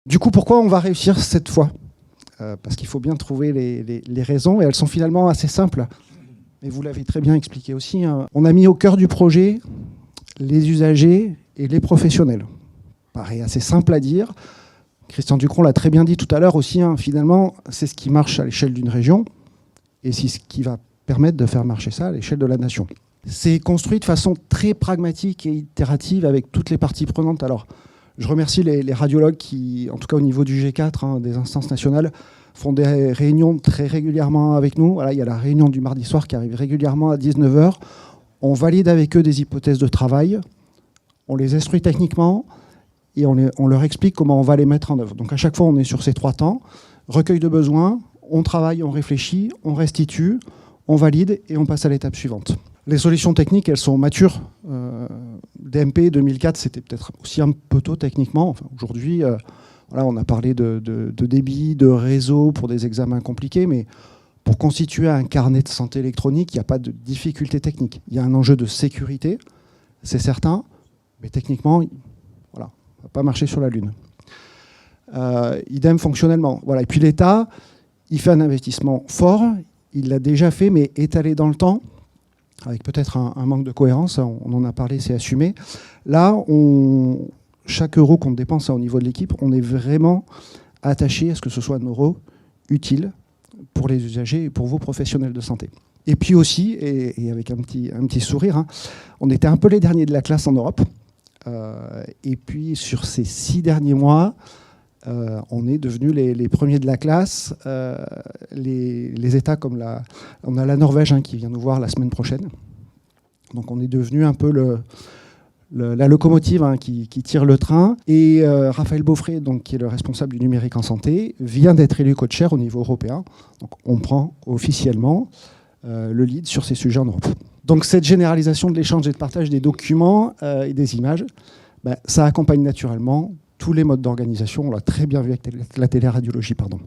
Du coup, pourquoi on va réussir cette fois? Parce qu'il faut bien trouver les raisons, et elles sont finalement assez simples. Et vous l'avez très bien expliqué aussi, hein. On a mis au cœur du projet les usagers et les professionnels. Paraît assez simple à dire. Christian Ducron l'a très bien dit tout à l'heure aussi, hein. Finalement, c'est ce qui marche à l'échelle d'une région, et c'est ce qui va permettre de faire marcher ça à l'échelle de la nation. C'est construit de façon très pragmatique et itérative avec toutes les parties prenantes. Alors, je remercie les radiologues qui, en tout cas au niveau du G4, hein, des instances nationales, font des réunions très régulièrement avec nous. Voilà, il y a la réunion du mardi soir qui arrive régulièrement à 19h. On valide avec eux des hypothèses de travail, on les instruit techniquement et on leur explique comment on va les mettre en œuvre. Donc à chaque fois, on est sur ces 3 temps. Recueil de besoins, on travaille, on réfléchit, on restitue, on valide et on passe à l'étape suivante. Les solutions techniques, elles sont matures. DMP 2004, c'était peut-être aussi un peu tôt techniquement. Enfin, aujourd'hui, voilà, on a parlé de débit, de réseau pour des examens compliqués, mais pour constituer un carnet de santé électronique, il n'y a pas de difficulté technique. Il y a un enjeu de sécurité, c'est certain, mais techniquement, voilà, on ne va pas marcher sur la Lune. Idem fonctionnellement. Voilà. Et puis l'État, il fait un investissement fort, il l'a déjà fait, mais étalé dans le temps, avec peut-être un manque de cohérence, on en a parlé, c'est assumé. Là, chaque euro qu'on dépense au niveau de l'équipe, on est vraiment attaché à ce que ce soit un euro utile pour les usagers et pour vos professionnels de santé. Et puis aussi, et avec un petit sourire, hein, on était un peu les derniers de la classe en Europe. Et puis sur ces 6 derniers mois, on est devenus les premiers de la classe. Les États comme on a la Norvège, hein, qui vient nous voir la semaine prochaine. Donc on est devenu un peu la locomotive, hein, qui tire le train. Et Raphaël Beaufray, donc, qui est le responsable du numérique en santé, vient d'être élu co-chair au niveau européen. Donc on prend officiellement le lead sur ces sujets en Europe. Donc cette généralisation de l'échange et de partage des documents et des images, ça accompagne naturellement tous les modes d'organisation. On l'a très bien vu avec la téléradiologie, pardon.